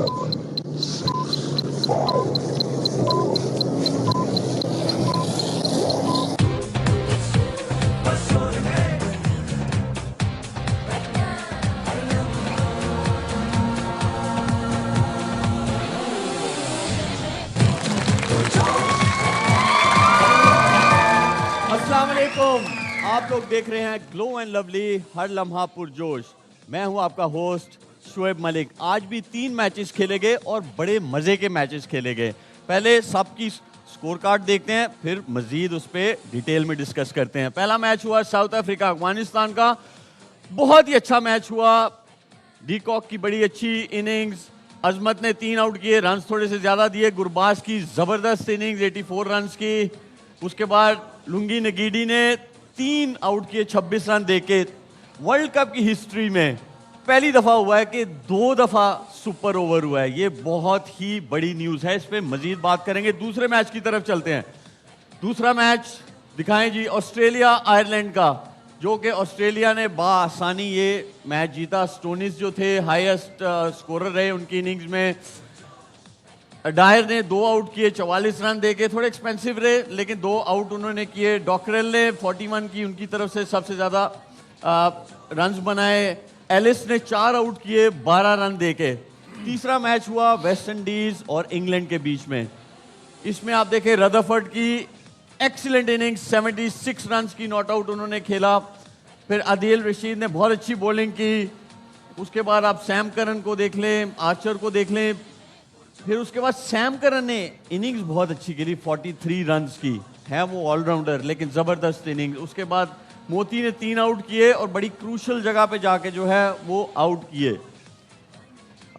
अस्सलाम वालेकुम, आप लोग देख रहे हैं ग्लो एंड लवली हर लम्हा पुरजोश। मैं हूं आपका होस्ट शुएब मलिक। आज भी 3 मैचेस खेले गए और बड़े मज़े के मैचेस खेले गए। पहले सबकी स्कोर कार्ड देखते हैं, फिर मज़ीद उस पर डिटेल में डिस्कस करते हैं। पहला मैच हुआ साउथ अफ्रीका अफगानिस्तान का, बहुत ही अच्छा मैच हुआ। डीकॉक की बड़ी अच्छी इनिंग्स, अजमत ने 3 आउट किए, रन थोड़े से ज़्यादा दिए। गुरबाज की ज़बरदस्त इनिंग्स 84 रन की। उसके बाद लुंगी नगीडी ने 3 आउट किए 26 रन देके। वर्ल्ड कप की हिस्ट्री में पहली दफ़ा हुआ है कि 2 दफ़ा सुपर ओवर हुआ है। ये बहुत ही बड़ी न्यूज़ है, इस पर मजीद बात करेंगे। दूसरे मैच की तरफ चलते हैं। दूसरा मैच दिखाएं जी, ऑस्ट्रेलिया आयरलैंड का, जो कि ऑस्ट्रेलिया ने बाआसानी ये मैच जीता। स्टोनिस जो थे हाईएस्ट स्कोरर रहे उनकी इनिंग्स में। डायर ने 2 आउट किए 44 रन देके, थोड़े एक्सपेंसिव रहे लेकिन 2 आउट उन्होंने किए। डॉकरेल ने 41 की उनकी तरफ से सबसे ज़्यादा रन्स बनाए। एलिस ने 4 आउट किए 12 रन देके। तीसरा मैच हुआ वेस्ट इंडीज़ और इंग्लैंड के बीच में। इसमें आप देखें रदरफोर्ड की एक्सीलेंट इनिंग्स, 76 रन की नॉट आउट उन्होंने खेला। फिर आदिल रशीद ने बहुत अच्छी बॉलिंग की। उसके बाद आप सैम करन को देख लें, आर्चर को देख लें। फिर उसके बाद सैम करन ने इनिंग्स बहुत अच्छी खेली, 43 रन की है वो ऑलराउंडर, लेकिन ज़बरदस्त इनिंग्स। उसके बाद मोती ने 3 आउट किए और बड़ी क्रूशल जगह पे जाके जो है वो आउट किए।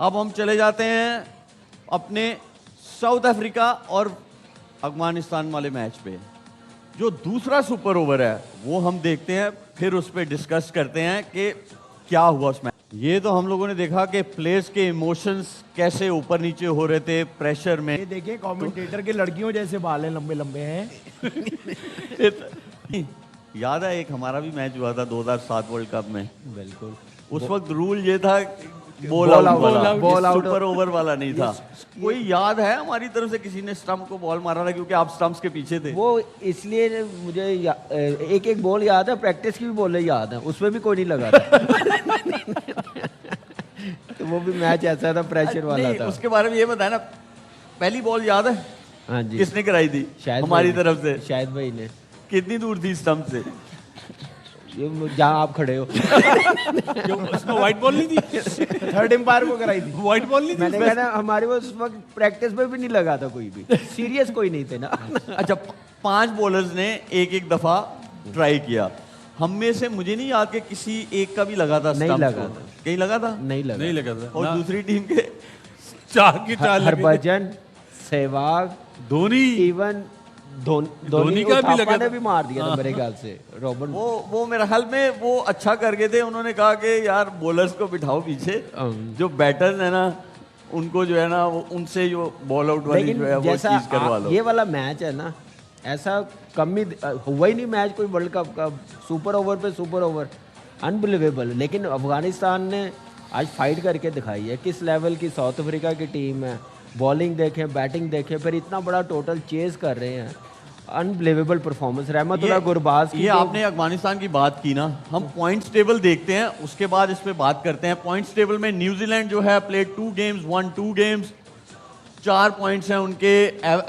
अब हम चले जाते हैं अपने साउथ अफ्रीका और अफगानिस्तान वाले मैच पे। जो दूसरा सुपर ओवर है वो हम देखते हैं, फिर उस पर डिस्कस करते हैं कि क्या हुआ उसमें। ये तो हम लोगों ने देखा कि प्लेयर्स के इमोशंस कैसे ऊपर नीचे हो रहे थे प्रेशर में। ये देखिए कमेंटेटर के लड़कियों जैसे बाल हैं, लंबे लंबे हैं। याद है एक हमारा भी मैच हुआ था 2007 वर्ल्ड कप में। बिल्कुल, उस वक्त रूल ये था बॉल बॉल आउट वाला, out, ball out, super over वाला नहीं था। कोई याद है हमारी तरफ से किसी ने स्टंप को बॉल मारा था, क्योंकि आप स्टंप्स के पीछे थे। वो इसलिए मुझे एक एक बॉल याद है, प्रैक्टिस की भी बॉल याद है, उसमें भी कोई नहीं लगा था। तो वो भी मैच ऐसा था, प्रेशर वाला था। उसके बारे में ये बताया ना, पहली बॉल याद है? हाँ जी। किसने कराई थी? शायद हमारी तरफ से। शायद भाई ने। कितनी दूर थी स्टंप से? जहाँ आप खड़े हो। उसमें व्हाइट बॉल नहीं थी, थर्ड एम्पायर को कराई थी। व्हाइट बॉल नहीं थी। मैंने कहा ना, हमारे वो उस वक्त प्रैक्टिस में भी नहीं लगा था कोई भी, सीरियस कोई नहीं थे ना। अच्छा, 5 बॉलर्स ने एक एक दफा ट्राई किया। हम में से मुझे नहीं याद कि किसी एक का भी लगा था। नहीं लगा था। कहीं लगा था? नहीं लगा था। और दूसरी टीम के 4 के 4 हरभजन, सहवाग, धोनी, इवन धोनी का भी लगा, ने भी मार दिया था मेरे ख्याल से। रॉबर्ट वो मेरे ख्याल में वो अच्छा कर गए थे। उन्होंने कहा कि यार बॉलर्स को बिठाओ पीछे, जो बैटर्स है ना उनको जो है ना वो उनसे जो बॉल आउट वाली जो है वो चीज करवा लो। ये वाला मैच है ना, ऐसा कम ही हुआ ही नहीं मैच कोई वर्ल्ड कप का। सुपर ओवर पे सुपर ओवर, अनबिलीवेबल। लेकिन अफगानिस्तान ने आज फाइट करके दिखाई है किस लेवल की साउथ अफ्रीका की टीम है। बॉलिंग देखें, बैटिंग देखें, फिर इतना बड़ा टोटल चेज कर रहे हैं। Unbelievable performance. रहमतुल्लाह गुरबाज की, ये आपने अफगानिस्तान की बात की ना, हम पॉइंट्स टेबल देखते हैं उसके बाद इस पे बात करते हैं। पॉइंट्स टेबल में न्यूजीलैंड जो है played 2 games, one 2 games, 4 points हैं उनके।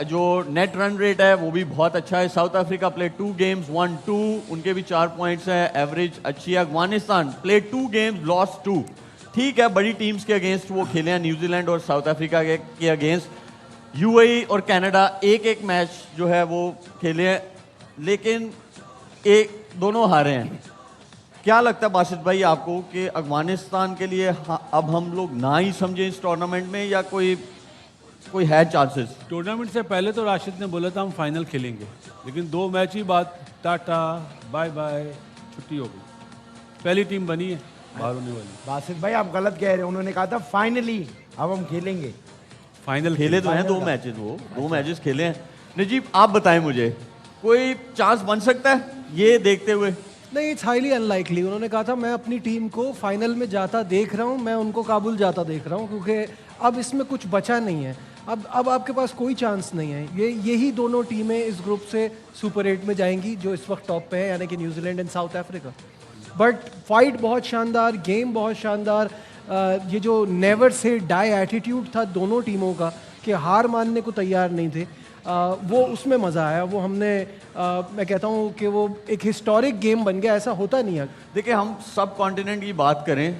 जो नेट रन रेट है वो भी बहुत अच्छा है। South Africa played 2 games, one 2, उनके भी 4 पॉइंट्स हैं, एवरेज अच्छी है। Afghanistan played 2 games, loss 2। ठीक है, बड़ी टीम्स के अगेंस्ट वो खेले हैं, न्यूजीलैंड और साउथ अफ्रीका के अगेंस्ट। यूएई और कनाडा एक एक मैच जो है वो खेले हैं, लेकिन दोनों हारे हैं। क्या लगता है बासित भाई आपको कि अफगानिस्तान के लिए अब हम लोग ना ही समझें इस टूर्नामेंट में, या कोई है चांसेस? टूर्नामेंट से पहले तो राशिद ने बोला था हम फाइनल खेलेंगे, लेकिन 2 मैच ही बाद टाटा बाय बाय छुट्टी हो गई। पहली टीम बनी है बाहर होने वाली। बासित भाई आप गलत कह रहे हैं, उन्होंने कहा था फाइनली अब हम खेलेंगे। फाइनल खेले तो हैं 2 मैचेस, वो 2 मैचेस खेले हैं। नजीब आप बताएं मुझे, कोई चांस बन सकता है ये देखते हुए? नहीं, इट्स हाईली अनलाइकली। उन्होंने कहा था मैं अपनी टीम को फाइनल में जाता देख रहा हूँ, मैं उनको काबुल जाता देख रहा हूँ, क्योंकि अब इसमें कुछ बचा नहीं है, अब आपके पास कोई चांस नहीं है। यही दोनों टीमें इस ग्रुप से सुपर 8 में जाएंगी जो इस वक्त टॉप पे है, यानी कि New Zealand and south Africa. But fight बहुत शानदार, गेम बहुत शानदार, ये जो नेवर से डाई एटीट्यूड था दोनों टीमों का कि हार मानने को तैयार नहीं थे, वो उसमें मज़ा आया। वो हमने मैं कहता हूँ कि वो एक हिस्टोरिक गेम बन गया, ऐसा होता नहीं है। देखिए, हम सब कॉन्टिनेंट की बात करें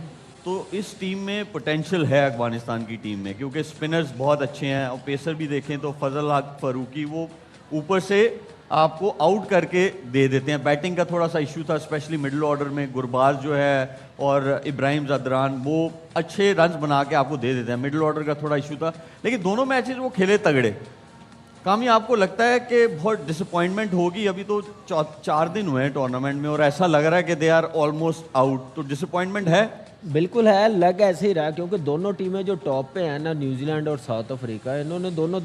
तो इस टीम में पोटेंशियल है अफगानिस्तान की टीम में, क्योंकि स्पिनर्स बहुत अच्छे हैं और पेसर भी देखें तो फजल हक फारूकी वो ऊपर से आपको आउट करके दे देते हैं। बैटिंग का थोड़ा सा इशू था, स्पेशली मिडिल ऑर्डर में गुरबाज जो है और इब्राहिम जदरान वो अच्छे रन्स बना के आपको दे देते हैं। मिडिल ऑर्डर का थोड़ा इशू था, लेकिन दोनों मैचेस वो खेले तगड़े। कामी, आपको लगता है कि बहुत डिसअपॉइंटमेंट होगी? अभी तो 4 दिन हुए हैं टूर्नामेंट में और ऐसा लग रहा है कि दे आर ऑलमोस्ट आउट, तो डिसअपॉइंटमेंट है? बिल्कुल है, लग ऐसे ही रहा, क्योंकि दोनों टीमें जो टॉप पे हैं ना, न्यूजीलैंड और साउथ अफ्रीका, इन्होंने दोनों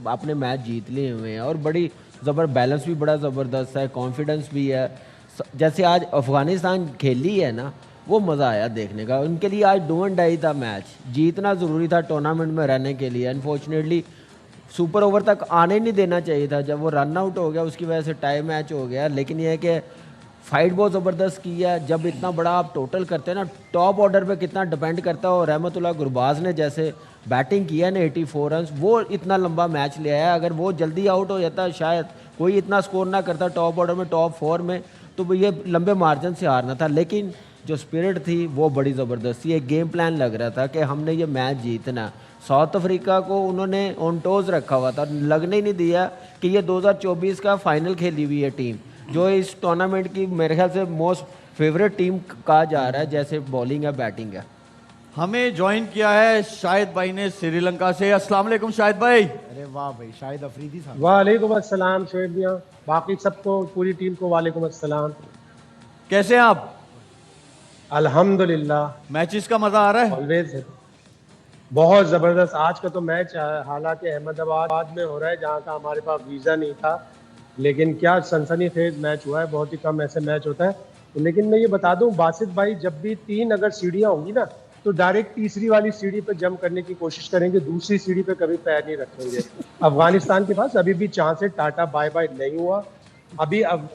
अपने मैच जीत लिए हुए हैं और बड़ी बैलेंस भी बड़ा ज़बरदस्त है, कॉन्फिडेंस भी है। जैसे आज अफगानिस्तान खेली है ना, वो मज़ा आया देखने का। उनके लिए आज डू एंड डाई था मैच, जीतना ज़रूरी था टूर्नामेंट में रहने के लिए। अनफॉर्चुनेटली सुपर ओवर तक आने नहीं देना चाहिए था, जब वो रन आउट हो गया उसकी वजह से टाई मैच हो गया। लेकिन यह है कि फाइट बहुत ज़बरदस्त की है। जब इतना बड़ा आप टोटल करते हैं ना, टॉप ऑर्डर पे कितना डिपेंड करता है। और रहमतुल्लाह गुरबाज ने जैसे बैटिंग किया ना 84 रन, वो इतना लंबा मैच ले आया। अगर वो जल्दी आउट हो जाता शायद कोई इतना स्कोर ना करता टॉप ऑर्डर में, टॉप 4 में, तो ये लंबे मार्जिन से हारना था। लेकिन जो स्पिरिट थी वो बड़ी ज़बरदस्त थी, एक गेम प्लान लग रहा था कि हमने ये मैच जीतना। साउथ अफ्रीका को उन्होंने ऑन टोज रखा हुआ था, लगने ही नहीं दिया कि ये 2024 का फाइनल खेली हुई है टीम, जो इस टूर्नामेंट की मेरे ख्याल से मोस्ट फेवरेट टीम कहा जा रहा है, जैसे बॉलिंग है बैटिंग है। हमें ज्वाइन किया है शाहिद भाई ने श्रीलंका से। अस्सलाम वालेकुम शाहिद भाई। अरे वाह भाई, शाहिद अफरीदी साहब। वालेकुम अस्सलाम शोएब भैया, बाकी सबको पूरी टीम को वालेकुम अस्सलाम। कैसे हैं आप? अल्हम्दुलिल्लाह, मैचेस का मजा आ रहा है? ऑलवेज बहुत ज़बरदस्त। आज का तो मैच हालांकि अहमदाबाद में हो रहा है, जहाँ का हमारे पास वीज़ा नहीं था, लेकिन क्या सनसनीखेज मैच हुआ है। बहुत ही कम ऐसे मैच होता है। लेकिन मैं ये बता दूं बासित भाई, जब भी 3 अगर सीढ़ियाँ होंगी ना, तो डायरेक्ट तीसरी वाली सीढ़ी पे जंप करने की कोशिश करेंगे, दूसरी सीढ़ी पे कभी पैर नहीं रखेंगे। अफगानिस्तान के पास अभी भी चांस है, टाटा बाय बाय नहीं हुआ।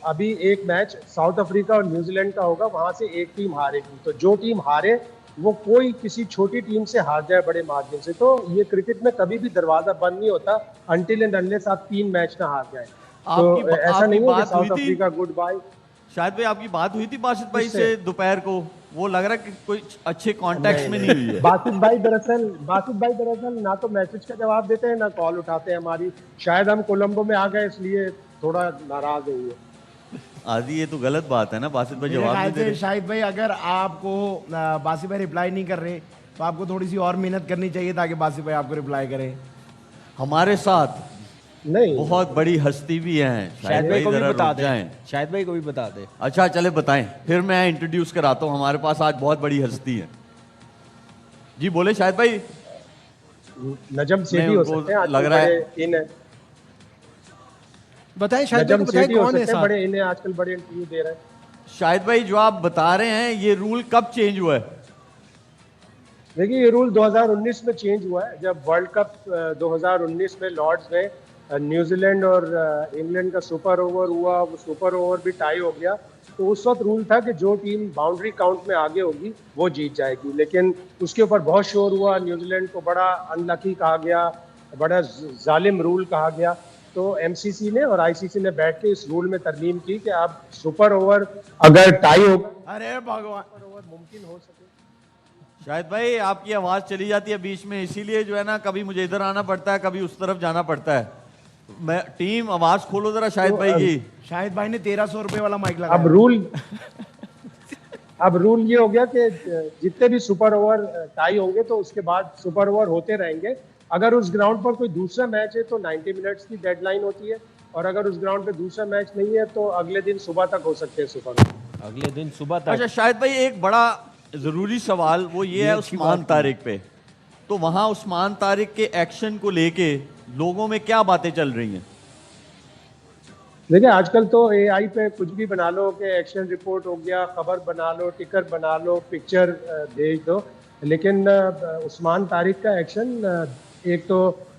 अभी एक मैच साउथ अफ्रीका और न्यूजीलैंड का होगा, वहां से एक टीम हारेगी। तो जो टीम हारे वो कोई किसी छोटी टीम से हार जाए बड़े मार्जिन से, तो ये क्रिकेट में कभी भी दरवाजा बंद नहीं होता अनटिल एंड अनलेस आप 3 मैच ना हार जाए। तो ऐसा नहीं है कि साउथ अफ्रीका गुड बाय। शायद भाई आपकी बात हुई थी बासित भाई से दोपहर को? वो लग रहा है कि कोई अच्छे कॉन्टेक्ट में नहीं हुई है। बासित भाई दरअसल ना तो मैसेज का जवाब देते हैं ना कॉल उठाते हैं हमारी। शायद हम कोलंबो में आ गए इसलिए थोड़ा नाराज हुए। आदि ये तो गलत बात है ना, बासित भाई जवाब नहीं दे रहे। शाहिद भाई, अगर आपको बासित भाई रिप्लाई नहीं कर रहे तो आपको थोड़ी सी और मेहनत करनी चाहिए ताकि बासित भाई आपको रिप्लाई करें। हमारे साथ नहीं, बहुत बड़ी हस्ती भी हैं, शायद भाई को भी जरा बता रुक जाएं। दें, शायद भाई को भी बता दे। अच्छा चले बताएं, फिर मैं इंट्रोड्यूस कराता हूँ। हमारे पास आज बहुत बड़ी हस्ती है। जी बोले शाहिद भाई। नजम सेठी हो सकते हैं, लग रहा है बताएं शायद भाई को, बताएं कौन है साथ? बड़े इन्हें आजकल बड़े इंटरव्यू दे रहे हैं। शाहिद भाई जो आप बता रहे हैं ये रूल कब चेंज हुआ है? देखिए, ये रूल 2019 में चेंज हुआ है, जब वर्ल्ड कप 2019 में लॉर्ड्स में न्यूजीलैंड और इंग्लैंड का सुपर ओवर हुआ। वो सुपर ओवर भी टाई हो गया, तो उस वक्त रूल था कि जो टीम बाउंड्री काउंट में आगे होगी वो जीत जाएगी। लेकिन उसके ऊपर बहुत शोर हुआ, न्यूजीलैंड को बड़ा अनलकी कहा गया, बड़ा जालिम रूल कहा गया। तो एमसीसी ने और आईसीसी ने बैठ के इस रूल में तरमीम की कि अब सुपर ओवर अगर टाई होगा, अरे भगवान, सुपर ओवर मुमकिन हो सके। शाहिद भाई आपकी आवाज चली जाती है बीच में, इसीलिए जो है ना कभी मुझे इधर आना पड़ता है, कभी उस तरफ जाना पड़ता है। मैं टीम आवाज खोलो जरा शाहिद भाई की। शाहिद भाई ने 1300 रुपए वाला माइक लगाया। अब रूल ये हो गया कि जितने भी सुपर ओवर टाई होंगे तो उसके बाद सुपर ओवर होते रहेंगे। अगर उस ग्राउंड पर कोई दूसरा मैच है तो 90 मिनट्स की डेडलाइन होती है, और अगर उस ग्राउंड पे दूसरा मैच नहीं है तो अगले दिन सुबह तक हो सकते हैं सुपर ओवर। अगले दिन सुबह तक। अच्छा शाहिद भाई, एक बड़ा जरूरी सवाल वो ये है उस्मान तारिक पे, तो वहां उस्मान तारिक के एक्शन को लेके लोगों में क्या बातें चल रही हैं? देखिए, आजकल तो एआई पे कुछ भी बना लो कि एक्शन रिपोर्ट हो गया, खबर बना लो, टिकर बना लो, पिक्चर भेज दो। लेकिन उस्मान तारिक का एक्शन, एक तो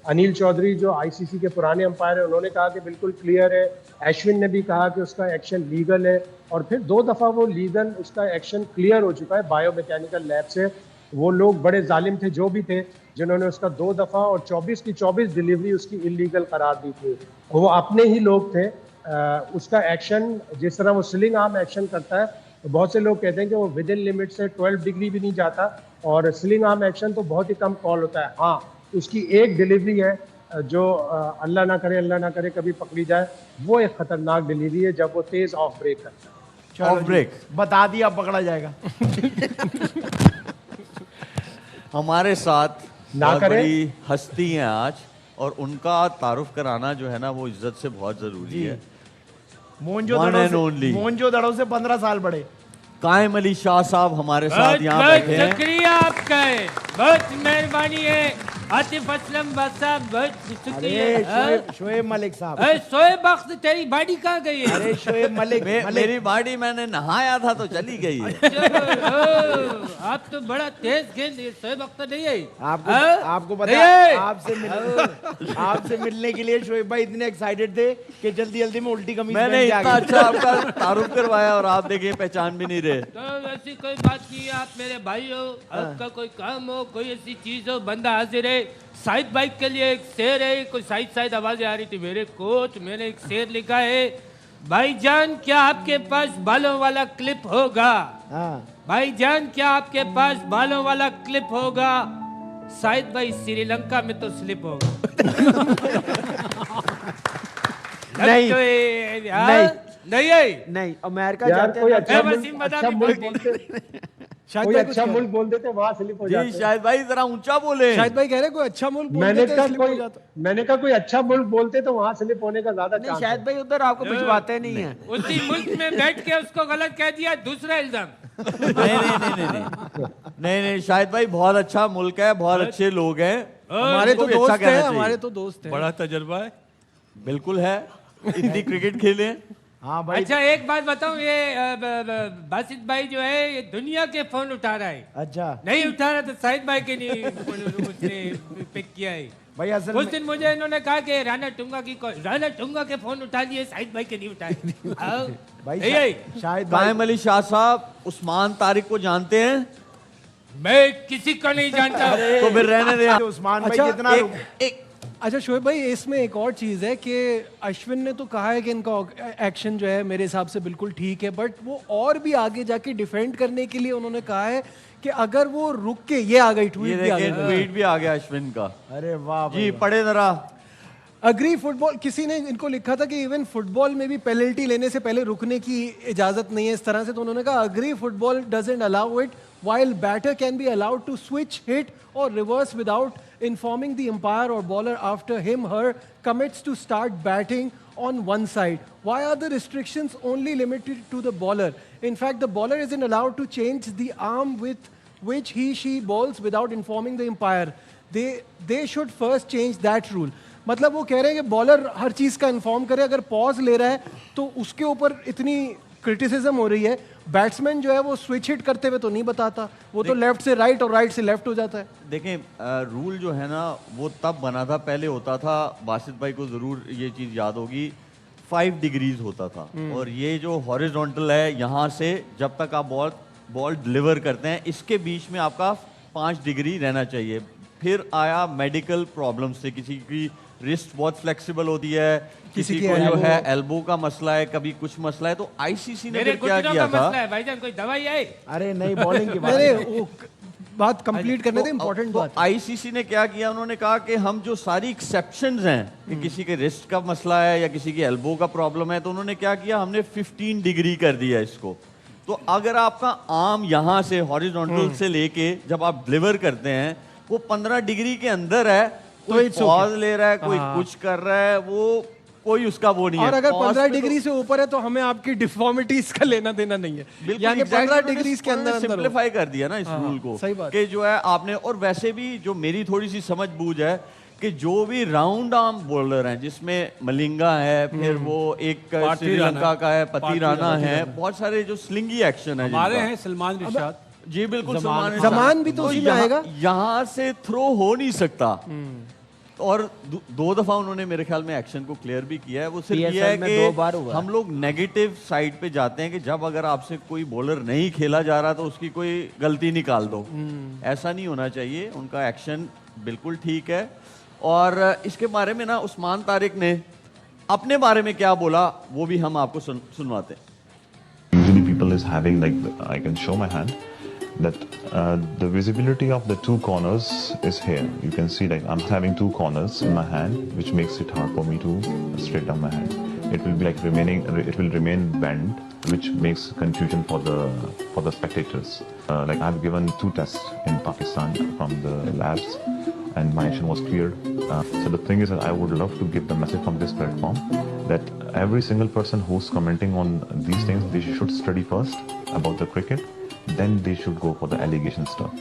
अनिल चौधरी जो आईसीसी के पुराने अंपायर है उन्होंने कहा कि बिल्कुल क्लियर है, अश्विन ने भी कहा कि उसका एक्शन लीगल है, और फिर 2 दफ़ा वो लीगल उसका एक्शन क्लियर हो चुका है बायोमैकेनिकल लैब से। वो लोग बड़े जालिम थे जो भी थे, जिन्होंने उसका 2 दफ़ा और 24 की 24 डिलीवरी उसकी इलीगल करार दी थी। वो अपने ही लोग थे। उसका एक्शन जिस तरह वो स्लिंग आर्म एक्शन करता है, तो बहुत से लोग कहते हैं कि वो विद इन लिमिट से 12 डिग्री भी नहीं जाता, और स्लिंग आर्म एक्शन तो बहुत ही कम कॉल होता है। हाँ, उसकी एक डिलीवरी है जो अल्लाह ना करे कभी पकड़ी जाए, वो एक खतरनाक डिलीवरी है जब वो तेज ऑफ ब्रेक करता है। चलो ऑफ जी, ब्रेक बता दिया, पकड़ा जाएगा। हमारे साथ ना बहुत करें। बड़ी हस्ती हैं आज, और उनका तारुफ कराना जो है ना वो इज्जत से बहुत जरूरी है। One and only. मोहनजोदड़ो से 15 साल बड़े। कायम अली शाह साहब हमारे साथ बहुत यहाँ बहुत बैठे हैं। शुक्रिया आपका है, बहुत मेहरबानी है। आतिफ असलम बस साहब बहुत शुक्रिया। अरे शोएब मलिक साहब, शोएब अख्तर तेरी बॉडी कहाँ गई है? अरे शोएब मलिक, मेरी बॉडी मैंने नहाया था तो चली गई है। आप तो बड़ा तेज खेल, शोएब अख्तर नहीं है? आपको पता है, आपसे मिलने के लिए शोएब भाई इतने एक्साइटेड थे कि जल्दी जल्दी में उल्टी कमीज मैंने पहन के आ इतना गए। अच्छा आपका तारुफ करवाया और आप देखिए पहचान भी नहीं रहे। तो ऐसी कोई बात नहीं है, आप मेरे भाई हो, आपका कोई काम हो, कोई ऐसी चीज हो, बंदा हाजिर है। शाहिद भाई के लिए एक शेर है, कोई शायद आवाजें आ रही थी मेरे कोच, मैंने एक शेर लिखा है। भाईजान क्या आपके पास बालों वाला क्लिप होगा? भाईजान क्या आपके पास बालों वाला क्लिप होगा? शाहिद भाई श्रीलंका में तो स्लिप होगा। नहीं, नहीं है। नहीं, अमेरिका यार जाते कोई हैं अच्छा वसीम बता अच्छा भी मुल्क बोल बोलते, शायद कोई भाई कुछ अच्छा कह- मुल्क बोल देते वहां स्लिप हो जी जाते। शायद भाई जरा ऊंचा बोले। शायद भाई कह रहे कोई अच्छा मुल्क बोल मैंने देते कहा स्लिप हो कोई जाता। मैंने कहा कोई अच्छा मुल्क बोलते तो वहां स्लिप होने का ज्यादा नहीं, चांस शायद भाई उधर आपको भिजवाते नहीं है। उसी मुल्क में बैठ के उसको गलत कह दिया, दूसरा इल्जाम। नहीं, शायद भाई बहुत अच्छा मुल्क है, बहुत अच्छे लोग हैं। हमारे तो उनको भी अच्छा दोस्त कहना हैं, चाहिए। हमारे तो दोस्त हैं। बड़ा तजर्बा है। बिल्कुल है, इतनी क्रिकेट खेले हैं। हाँ भाई, अच्छा एक बात बताऊं, ये बासित भाई जो है ये दुनिया के फोन उठा रहा है, अच्छा नहीं उठा रहा तो शाहिद भाई के नहीं उसने पिक किया है। भाई असल उस में दिन मुझे इन्होंने कहा कि राणा टुंगा के फोन उठा लिए, शाहिद भाई के नहीं उठाए। भाई नहीं है। शायद भाई कायम अली शाह साहब उस्मान तारिक को जानते हैं? मैं किसी को नहीं जानता। तो फिर रहने दें। उस्मान भाई अच्छा, जितना एक अच्छा शोएब भाई, इसमें एक और चीज़ है कि अश्विन ने तो कहा है कि इनका एक्शन जो है मेरे हिसाब से बिल्कुल ठीक है, बट वो और भी आगे जाके डिफेंड करने के लिए उन्होंने कहा है कि अगर वो रुक के, ये आ गई ये ट्वीट भी आ देखिए गई, ट्वीट भी आ गया अश्विन का। अरे वाह जी भाई, पढ़े जरा। अग्री फुटबॉल, किसी ने इनको लिखा था कि इवन फुटबॉल में भी पेनल्टी लेने से पहले रुकने की इजाजत नहीं है इस तरह से, तो उन्होंने कहा agree football doesn't allow it, while batter can be allowed to switch, hit or reverse without informing the umpire or bowler after him/her commits to start batting on one side. Why are the restrictions only limited to the bowler? In fact, the bowler isn't allowed to change the arm with which he/she bowls without informing the umpire. They should first change that rule. मतलब वो कह रहे हैं कि bowler हर चीज़ का inform करे, अगर pause ले रहा है तो उसके ऊपर इतनी क्रिटिसिज्म हो रही है। बैट्समैन जो है वो स्विच हिट करते हुए तो नहीं बताता, वो तो लेफ्ट से राइट और राइट से लेफ्ट हो जाता है। देखें रूल जो है ना वो तब बना था, पहले होता था, बासित भाई को जरूर ये चीज याद होगी, 5 डिग्रीज होता था, और ये जो हॉरिजॉन्टल है यहाँ से जब तक आप बॉल डिलीवर करते हैं इसके बीच में आपका 5 डिग्री रहना चाहिए। फिर आया मेडिकल प्रॉब्लम से, किसी की रिस्ट बहुत फ्लेक्सिबल होती है, किसी की को जो elbow। है एल्बो का मसला है, कभी कुछ मसला है, तो आईसीसी ने मेरे फिर क्या घुटनों किया का था। मसला है भाईजान, कोई दवाई है? अरे नहीं, बॉलिंग की बात अरे है। वो बात कंप्लीट करने दे, इंपॉर्टेंट बात है। आईसीसी ने क्या किया, उन्होंने कहा कि हम जो सारी एक्सेप्शंस हैं कि किसी के रिस्ट का मसला है या किसी की एल्बो का प्रॉब्लम है, तो उन्होंने क्या किया, हमने 15 डिग्री कर दिया इसको। तो अगर आपका आर्म यहाँ से हॉरिजॉन्टल से लेके जब आप डिलीवर करते हैं वो 15 डिग्री के अंदर है, कोई it's okay। पॉज ले रहा है, कोई हाँ। कुछ कर रहा है, वो कोई उसका वो नहीं है। और अगर Pause 15 पे तो- डिग्री से ऊपर है तो हमें आपकी डिफॉर्मिटीज का लेना देना नहीं है, बिल्कुल यानी exactly 15 उन्होंने डिग्री के अंदर अंदर हो। सिंप्लीफाई कर दिया ना इस हाँ, रूल को, सही बात। कि जो है आपने, और वैसे भी जो मेरी थोड़ी सी समझ बूझ है कि जो भी राउंड आर्म बॉलर हैं, जिसमें मलिंगा है, फिर वो एक पार्थी श्रीलंका राणा। का है, पति पार्थी राणा राणा। है, बहुत सारे जो स्लिंगी एक्शन है हमारे जिनका। हैं सलमान रिशाद। जी बिल्कुल जमान भी तो उसी में आएगा। यहाँ से थ्रो हो नहीं सकता। और दो दफा उन्होंने मेरे ख्याल में एक्शन को क्लियर भी किया है। वो सिर्फ ये है PSL में 2 बार कि हुआ है। हम लोग नेगेटिव साइड पे जाते हैं कि जब अगर आपसे कोई बॉलर नहीं खेला जा रहा तो उसकी कोई गलती निकाल दो। ऐसा नहीं होना चाहिए। उनका एक्शन बिल्कुल ठीक है। और इसके बारे में ना उस्मान तारिक ने अपने बारे में क्या बोला वो भी हम आपको सुनवाते हैं। Usually people is having like I can show my hand that the visibility of the 2 corners is here. You can see like I'm having 2 corners in my hand, which makes it hard for me to straight down my hand. It will be like it will remain bent, which makes confusion for the spectators. Like I've given 2 tests in Pakistan from the labs, and my action was cleared. So the thing is that I would love to give the message from this platform that every single person who's commenting on these things, they should study first about the cricket, then they should go for the allegation stuff.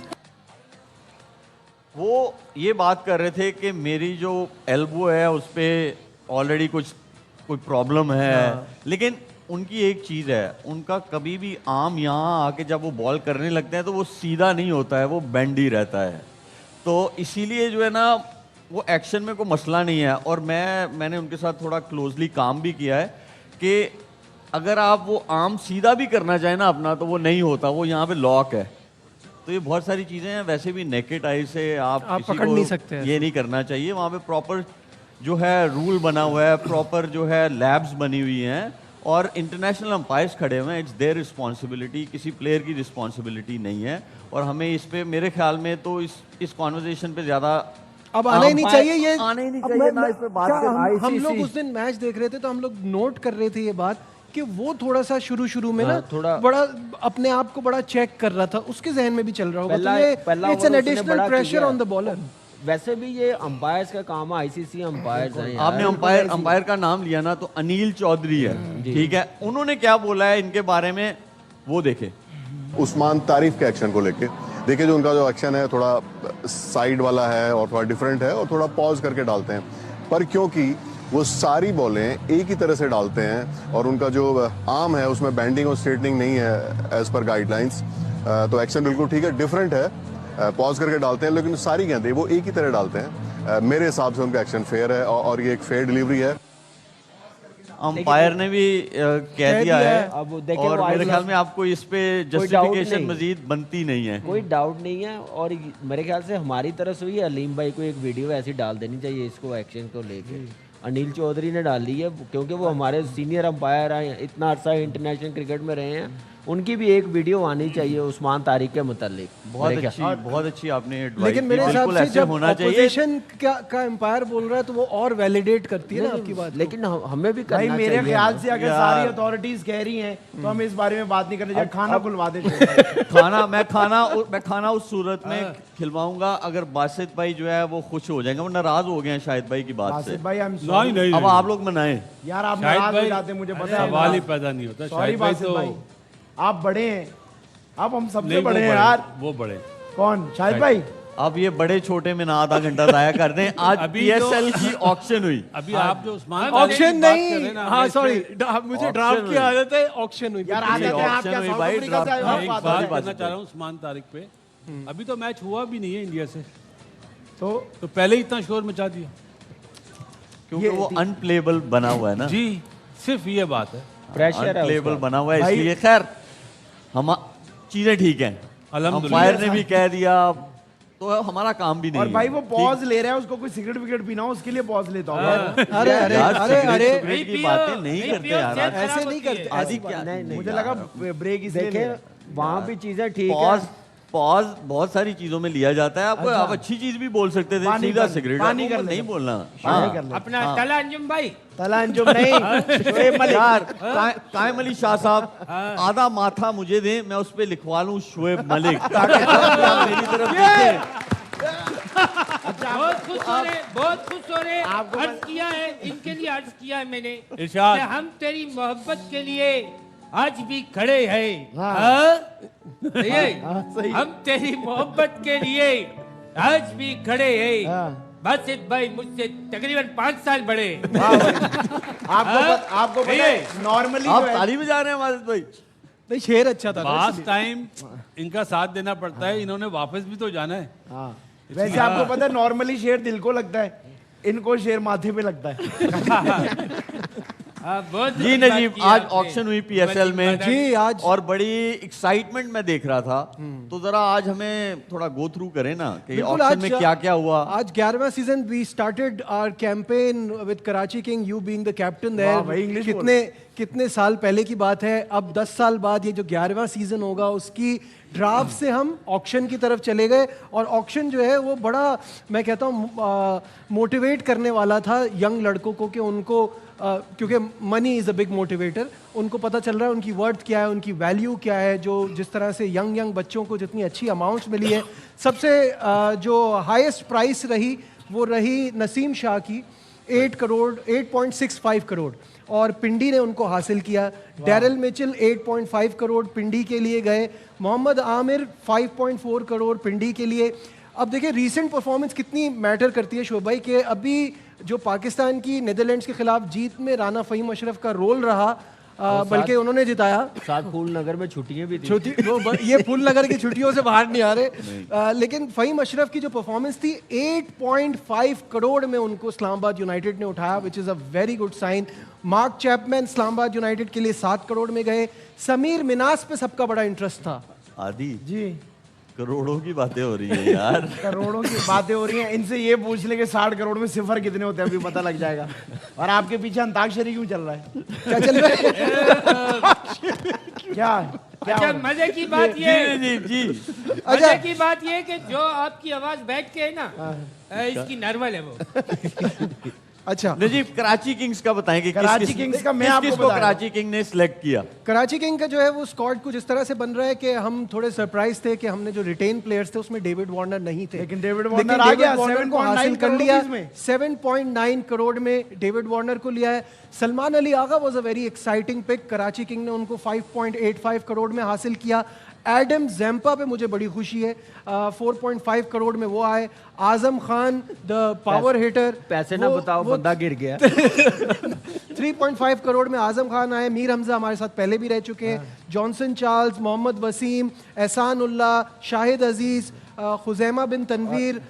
वो ये बात कर रहे थे कि मेरी जो elbow है उस पे ऑलरेडी कोई प्रॉब्लम है। लेकिन उनकी एक चीज़ है, उनका कभी भी आर्म यहाँ आके जब वो बॉल करने लगते हैं तो वो सीधा नहीं होता है, वो बेंड ही रहता है। तो इसीलिए जो है ना वो एक्शन में कोई मसला नहीं है। और मैंने उनके साथ थोड़ा क्लोजली काम भी किया है कि अगर आप वो आर्म सीधा भी करना चाहें ना अपना तो वो नहीं होता, वो यहाँ पे लॉक है। तो ये बहुत सारी चीज़ें हैं। वैसे भी नेकेड आई से आप किसी पकड़ को नहीं सकते ये नहीं करना चाहिए। वहाँ पे प्रॉपर जो है रूल बना हुआ है, प्रॉपर जो है लैब्स बनी हुई हैं और इंटरनेशनल अंपायर्स खड़े हुए हैं। इट्स देयर रिस्पॉन्सिबिलिटी, किसी प्लेयर की रिस्पॉन्सिबिलिटी नहीं है। और हमें इस पे मेरे ख्याल में तो इस कॉन्वर्जेशन पे ज़्यादा अब आना ही नहीं चाहिए। ये आना ही नहीं अब चाहिए ना इस पे बात क्या करना। हम लोग उस दिन मैच देख रहे थे तो हम लोग नोट कर रहे थे ये बात कि वो थोड़ा सा शुरू में ना थोड़ा बड़ा अपने आप को बड़ा चेक कर रहा था, उसके जहन में भी चल रहा होगा। पहला it's an additional pressure on the bowler. वैसे भी ये अंपायर्स का काम है, आईसीसी अंपायर्स हैं यार। आपने अंपायर का नाम लिया ना तो अनिल चौधरी है, ठीक है। उन्होंने क्या बोला है इनके बारे में वो देखे। उस्मान तारिक के एक्शन को लेके देखिए, जो उनका जो एक्शन है थोड़ा साइड वाला है और थोड़ा डिफरेंट है और थोड़ा पॉज करके डालते हैं, पर क्योंकि वो सारी बॉलें एक ही तरह से डालते हैं और उनका जो आर्म है उसमें बैंडिंग और स्ट्रेटनिंग नहीं है एज पर गाइडलाइंस, तो एक्शन बिल्कुल ठीक है, डिफरेंट है, पॉज करके डालते हैं, लेकिन सारी गेंदें वो एक ही तरह डालते हैं। मेरे हिसाब से उनका एक्शन फेयर है और ये एक फेयर डिलीवरी है। अंपायर ने भी कह दिया है। अब देखिए और वो मेरे ख्याल में आपको इस पे जस्टिफिकेशन नहीं। मजीद बनती नहीं है। कोई डाउट नहीं है। और मेरे ख्याल से हमारी तरफ से ही अलीम भाई को एक वीडियो ऐसी डाल देनी चाहिए इसको एक्शन को लेके। अनिल चौधरी ने डाल दी है क्योंकि वो हमारे सीनियर अंपायर हैं, इतना अर्सा इंटरनेशनल क्रिकेट में रहे हैं, उनकी भी एक वीडियो आनी चाहिए उस्मान तारिक के मुतालिक। बहुत अच्छी आपने एडवाइस लेकिन मेरे दी, हिसाब बिल्कुल से ऐसे जब होना चाहिए। ऑपोजिशन का एम्पायर बोल रहा है तो वो और वैलिडेट करती है ना आपकी बात। लेकिन हमें भी भाई करना मेरे चाहिए। ख्याल से अगर सारी अथॉरिटीज कह रही हैं तो हम इस बारे में बात नहीं करने चाहिए। खाना खुलवा दे। मैं खाना उस सूरत में खिलवाऊंगा अगर बासित भाई जो है वो खुश हो जाएंगे। वो नाराज हो गए हैं शाहिद भाई की बात से। आसिफ भाई नहीं अब आप लोग मनाएं। यार आप शाहिद नाराज हो भाई जाते हैं, मुझे पता है। सवाल ही पैदा नहीं होता। सॉरी शाहिद भाई बासित तो भाई, आप बड़े हैं, आप हम सबसे नहीं, बड़े हैं यार। वो बड़े कौन? शाहिद भाई। अब ये बड़े छोटे में ना आधा घंटा जाया कर दें। आज अभी PSL की ऑक्शन हुई। अभी आप जो उस्मान ऑक्शन नहीं, हाँ सॉरी, मुझे ड्राफ्ट की आदत है, ऑक्शन हुई। यार आदत है, आप क्या हुई साउथ भाई, अफ्रीका से आए हो? ड्राफ्ट एक आप बात बात करना चाह रहा हूँ उस्मान तारिक पे। अभी तो मैच हुआ भी नहीं है इंडिया से, तो पहले ही इतना शोर मचा दिया। क्योंकि वो अनप्लेबल बना हुआ है ना जी, सिर्फ ये बात है। प्रेशर है अनप्लेबल उसका। बना हुआ है, इसलिए खैर हम चीजें ठीक हैं। अल्हम्दुलिल्लाह। अंपायर ने भी कह दिया तो हमारा काम भी नहीं और है। भाई वो पॉज ले रहा है, उसको कोई सिगरेट विगरेट पीना हो उसके लिए पॉज लेता होगा। अरे अरे यार, अरे सिगरेट अरे सिगरेट की बातें नहीं करते यार। ऐसे नहीं करते। आदि क्या मुझे लगा ब्रेक इसलिए ले देखे रहा है। वहाँ भी चीजें ठीक पॉज है। पॉज बहुत सारी चीजों में लिया जाता है। आपको आप अच्छी चीज भी बोल सकते थे, पानी सीधा कर- सिगरेट पानी आपको कर नहीं लेना। बोलना। पानी कर ले। अपना तला अंजुम भाई तला अंजुम नहीं, शोएब मलिक। यार कायम अली शाह साहब आधा माथा मुझे दें, मैं उस पे लिखवा लूं शोएब मलिक ताकि जब आप मेरी तरफ देखें। बहुत खुश हो रहे, बहुत खुश हो रहे। आपको अर्ज किया है, इनके लिए अर्ज किया है मैंने इरशाद। कि हम तेरी मोहब्बत के लिए आज भी खड़े हैं। हाँ। हाँ? ये, सही। हम तेरी मोहब्बत के लिए आज भी खड़े हैं। हाँ। बासित भाई मुझसे तकरीबन 5 साल बड़े हैं। आपको पता है ये। नॉर्मली आप जो है ताली बजा रहे हैं वाजिद भाई। नहीं शेर अच्छा था ना पास इसलिए। टाइम इनका साथ देना पड़ता है, इन्होंने वापस भी तो जाना है। हाँ वैसे आपको पता है नॉर्मली शेर दिल को लगता है, इनको शेर माथे पे लगता है। बहुत जी अच्छी बात नजीब, की आज आपने। ऑक्शन हुई पीएसएल में मदन- जी आज और बड़ी एक्साइटमेंट में देख रहा था, तो जरा आज हमें थोड़ा गो थ्रू करें ना कि बिल्कुल, ऑक्शन में क्या क्या हुआ। आज 11वां season we started our campaign with Karachi king, you being the captain वाह भाई, देयर। इंग्लिश कितने साल पहले की बात है, अब 10 साल बाद ये जो 11वां सीजन होगा उसकी ड्राफ्ट से हम ऑक्शन की तरफ चले गए। और ऑक्शन जो है वो बड़ा, मैं कहता हूँ, मोटिवेट करने वाला था यंग लड़कों को कि उनको क्योंकि money is a big motivator, उनको पता चल रहा है उनकी वर्थ क्या है, उनकी वैल्यू क्या है। जो जिस तरह से यंग बच्चों को जितनी अच्छी अमाउंट्स मिली है, सबसे जो हाईएस्ट प्राइस रही वो रही नसीम शाह की 8 करोड़ 8.65 करोड़, और पिंडी ने उनको हासिल किया। डैरल मिचेल 8.5 करोड़ पिंडी के लिए गए। मोहम्मद आमिर 5.4 करोड़ पिंडी के लिए। अब देखिए रीसेंट परफॉर्मेंस कितनी मैटर करती है शोभ भाई, कि अभी जो पाकिस्तान की नीदरलैंड्स के खिलाफ जीत में राना फ़हीम अशरफ का रोल रहा, बल्कि उन्होंने जिताया। साथ फूल नगर में छुट्टियां भी थी। ये फुल नगर की छुट्टियों से बाहर नहीं आ रहे। लेकिन फ़हीम अशरफ की जो परफॉर्मेंस थी, 8.5 करोड़ में उनको इस्लामाबाद यूनाइटेड ने उठाया, which is a very good sign. Mark Chapman Islamabad United के लिए 7 करोड़ में गए। समीर मिनास पे सबका बड़ा इंटरेस्ट था। आदि जी करोड़ों की बातें हो रही है यार। करोड़ों की बातें हो रही हैं, इनसे ये पूछ ले कि 60 करोड़ में सिफर कितने होते हैं, अभी पता लग जाएगा। और आपके पीछे अंताक्षरी क्यों चल रहा है? क्या चल रहा है? क्या क्या अच्छा हो रहा है? मजे की बात ये नजीब जी, मजे की बात ये कि जो आपकी आवाज बैठ के है ना, इसकी नर्वल है वो। अच्छा, नजीब कराची किंग्स का बताएं कि कराची किंग्स का मैं आपको किसको बता रहा हूं। कराची किंग ने सिलेक्ट किया। कराची किंग का जो है वो स्क्वाड कुछ इस तरह से बन रहा है कि हम थोड़े सरप्राइज थे कि हमने जो रिटेन प्लेयर्स थे उसमें डेविड वार्नर नहीं थे, लेकिन डेविड लेकिन वार्नर आ डेविड गया, वार्नर को 7.9 हासिल कर करोड़ लिया। रुपीस में। 7.9 करोड़ में डेविड वार्नर को लिया है। Salman Ali Agha was a very exciting pick, Karachi king ने उनको 5.85 करोड़ में हासिल किया। एडम जैम्पा पे मुझे बड़ी खुशी है, 4.5 करोड़ में वो आए। Azam Khan the power hitter, पैसे ना बताओ, बंदा गिर गया। 3.5 करोड़ में आजम खान आए। मीर हमजा हमारे साथ पहले भी रह चुके हैं। जॉनसन चार्ल्स, मोहम्मद वसीम, एहसान उल्ला, शाहिद अजीज, खुजैमा बिन तनवीर,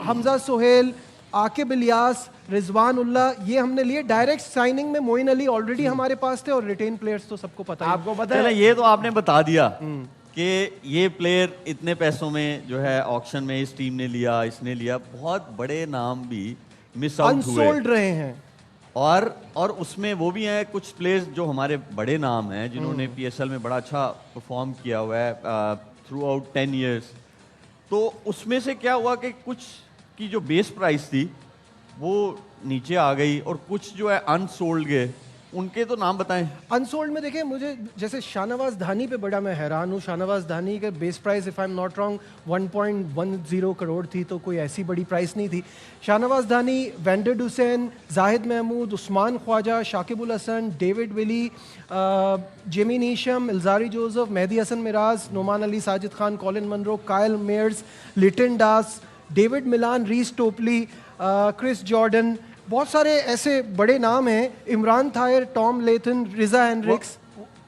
हमजा सोहेल, आकिब इलियास, रिजवान उल्ला, ये हमने लिए। डायरेक्ट साइनिंग में मोइन अली ऑलरेडी हमारे पास थे, और रिटेन प्लेयर्स तो सबको पता है। आपको पता चलो है ये तो आपने बता दिया कि ये प्लेयर इतने पैसों में जो है ऑक्शन में इस टीम ने लिया, इसने लिया। बहुत बड़े नाम भी मिस आउट हुए अनसोल्ड रहे हैं। और उसमें वो भी हैं कुछ प्लेयर्स जो हमारे बड़े नाम हैं, जिन्होंने पीएसएल में बड़ा अच्छा परफॉर्म किया हुआ है थ्रू आउट 10 ईयर्स। तो उसमें से क्या हुआ कि कुछ की जो बेस प्राइस थी वो नीचे आ गई, और कुछ जो है अनसोल्ड गए। उनके तो नाम बताएं। अनसोल्ड में देखें, मुझे जैसे शाहनवाज धानी पे बड़ा मैं हैरान हूँ। शाहनवाज धानी के base price if I am not wrong 1.10 crore थी, तो कोई ऐसी बड़ी प्राइस नहीं थी। शाहनवाज धानी, वेंडेड Hussain, Zahid Mahmood, Usman Khawaja, Shakib al Hasan, David Willey, Jimmy Neesham, Alzarri Joseph, Mehidy Hasan Miraz, Noman Ali, Sajid Khan, Colin Munro, Kyle Mayers, Litton Das, David Malan, Reece Topley, Chris Jordan, बहुत सारे ऐसे बड़े नाम हैं। इमरान थायर, टॉम लेथन, रिजा हेनरिक्स।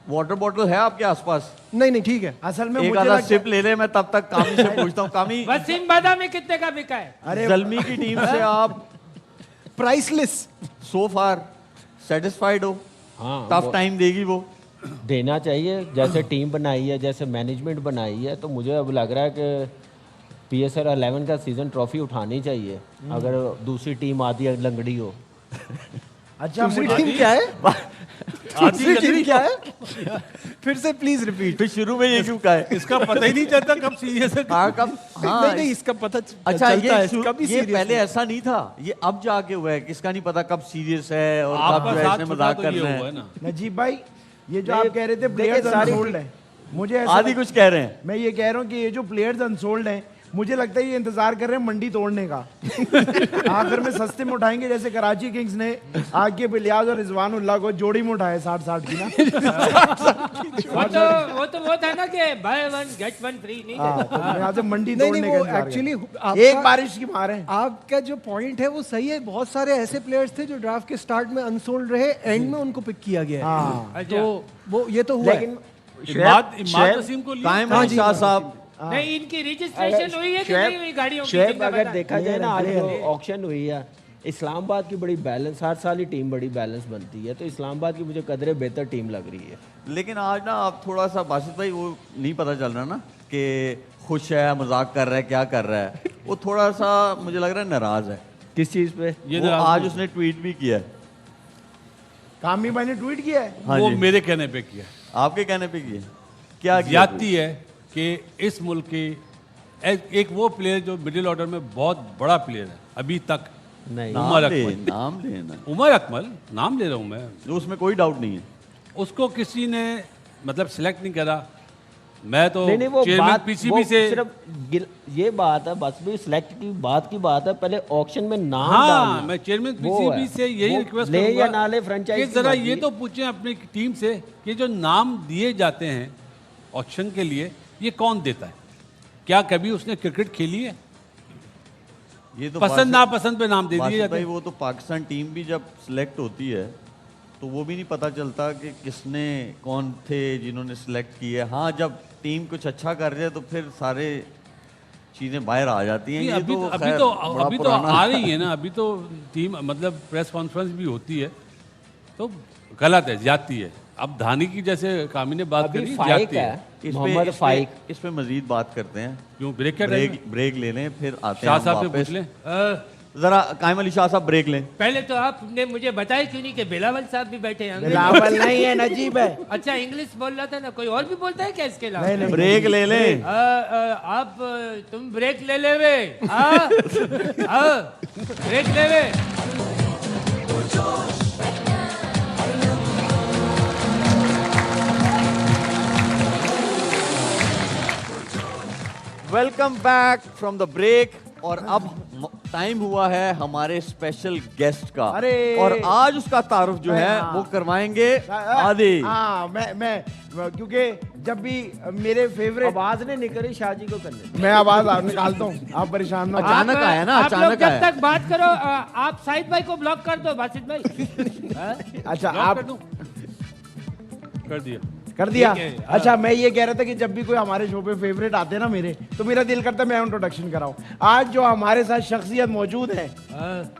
वाटर बॉटल है आपके आसपास? नहीं ठीक है। असल में एक मुझे आधा लगता सिप ले ले, मैं तब तक कामी से पूछता हूँ। कामी, वसीम बादामी कितने का बिका है? अरे जल्मी की टीम से आप प्राइसलेस। सो फार सेटिस्फाइड हो? हाँ, टफ टाइम देगी वो? देना चाहिए। जैसे टीम बनाई है, जैसे मैनेजमेंट बनाई है, तो मुझे अब लग रहा है कि PSL 11 का सीजन ट्रॉफी उठानी चाहिए, अगर दूसरी टीम आधी लंगड़ी हो। अच्छा दूसरी मुझे टीम क्या है? दूसरी टीम क्या है? फिर से प्लीज रिपीट। फिर शुरू में ये क्यों कहा है? इसका पता ही नहीं चलता कब सीरियस है। हाँ कब? हाँ नहीं इसका पता अच्छा, चलता है ये कभी ये serious पहले नहीं। ऐसा नहीं था, ये अब जाके हुआ है। किसका नहीं पता कब सीरियस है और कब आपका जो है साथ इसने छुटा मजाक तो कर ये रहे हुआ है हैं। ना। नजीब भाई, ये जो नहीं, आप कह रहे थे देखिए प्लेयर्स सारी अनसोल्ड हैं, मुझे ऐसा आदि कुछ कह रहे हैं। मैं ये कह रहा हूँ कि ये जो प्लेयर्स अनसोल्ड हैं, मुझे लगता है ये इंतजार कर रहे हैं मंडी तोड़ने का। आखिर में सस्ते में उठाएंगे, जैसे कराची किंग्स ने आगे बिलियाज और रिजवान उल्लाह को जोड़ी में उठाए 60-60 की ना। वो था ना कि by one get one free नहीं हाँ, था। तो यहाँ से मंडी नहीं तोड़ने नहीं, का वो इंतजार कर एक्चुअली रहे हैं। एक बारिश की मार है। आपका जो पॉइंट है वो सही है। बहुत सारे ऐसे प्लेयर्स थे जो ड्राफ्ट के स्टार्ट में अनसोल्ड रहे, एंड में उनको पिक किया गया है। हाँ तो वो ये तो हुआ है। लेकिन इमाद वसीम को लिया। कायम अली शाह साहब, नहीं, इनकी रजिस्ट्रेशन हुई है कि नहीं हुई गाड़ियों की? शुएब जिनका अगर पता- देखा जाए ना, आज ऑक्शन हुई है, इस्लामाबाद की बड़ी बैलेंस, हर साल ही टीम बड़ी बैलेंस बनती है, तो इस्लामाबाद की मुझे कदरे बेहतर टीम लग रही है। लेकिन आज ना आप थोड़ा सा बासित भाई वो नहीं पता चल रहा ना कि खुश है, मजाक कर रहा है, क्या कर रहा है। वो थोड़ा सा मुझे लग रहा है नाराज है। किस चीज़ पे? ये वो नाराज आज नहीं। उसने ट्वीट भी किया है। कामी भाई ने ट्वीट किया है। हाँ वो जी। मेरे कहने पे किया। आपके कहने पे किया क्या किया? ज्यादती है कि इस मुल्क के एक वो प्लेयर जो मिडिल ऑर्डर में बहुत बड़ा प्लेयर है अभी तक, नहीं, उमर नाम ले, अकमल। नाम लेना, उमर अकमल, नाम ले रहा हूँ मैं, उसमें कोई डाउट नहीं है। उसको किसी ने मतलब सिलेक्ट नहीं करा। मैं तो नहीं वो चेयरमैन बात पीसीबी वो से, सिर्फ ये बात है, बस भी सिलेक्ट की बात है, पहले ऑक्शन में नाम हाँ, डालना। मैं चेयरमैन वो पीसीबी है। से यही वो रिक्वेस्ट ले करूंगा या ना ले फ्रेंचाइज कि जरा ये तो पूछें अपनी टीम से कि जो नाम दिए जाते हैं ऑक्शन के लिए, ये कौन देता है? क्या कभी उसने क्रिकेट खेली है? ये तो पसंद नापसंद पे नाम दे दिए बासित जाते भाई, हैं। वो तो पाकिस्तान टीम भी जब सिलेक्ट होती है तो वो भी नहीं पता चलता कि किसने, कौन थे जिन्होंने सिलेक्ट किए। हाँ, जब टीम कुछ अच्छा कर रही है तो फिर सारे चीजें बाहर आ जाती हैं। नहीं, ये अभी तो अभी खैर तो बड़ा अभी तो पुराना- आ रही है ना, अभी तो टीम मतलब प्रेस कॉन्फ्रेंस भी होती है, तो गलत है, जाती है। अब धानी की जैसे कामी ने बात अभी करी, फाइक जाती है, है। मोहम्मद फाइक। इस पे मजीद बात करते हैं। क्यों ब्रेक क्या टाइम है? ब्रेक ले लें, फिर आते शाह हैं साहब से वापस। पूछ लें। जरा कायम अली शाह साहब ब्रेक लें। पहले तो आपने मुझे बताया क्यों नहीं कि बिलावल साहब भी बैठे हैं? अंग्रेजी- बिलावल नहीं है, नजीब है। अच्छा, इंग्लिश बोल रहा था ना, कोई और भी बोलता है क्या इसके अलावा? नहीं, नहीं। ब्रेक ले लें। आप तुम ब्रेक ले ले वे, ब्रेक ले वे। Welcome back from the break. और अब टाइम हुआ है हमारे स्पेशल गेस्ट का। अरे! और आज उसका तारुफ जो है हाँ। वो करवाएंगे आदि। हाँ, मैं क्योंकि जब भी मेरे फेवरेट आवाज नहीं निकली शाहजी को करने। मैं आवाज निकालता हूँ, आप परेशान ना हो। अचानक आप- आया ना, आप लोग अचानक जब आया। तक बात करो, आप साहिद भाई को ब्लॉक कर दो, बासित भाई। अच्छा, ब्लॉक आप कर दूं? कर दिया। कर दिया। ठीक है, अच्छा, मैं ये कह रहा था कि जब भी कोई हमारे शो पे फेवरेट आते हैं ना मेरे, तो मेरा दिल करता है मैं इंट्रोडक्शन कराऊं। आज जो हमारे साथ शख्सियत मौजूद है,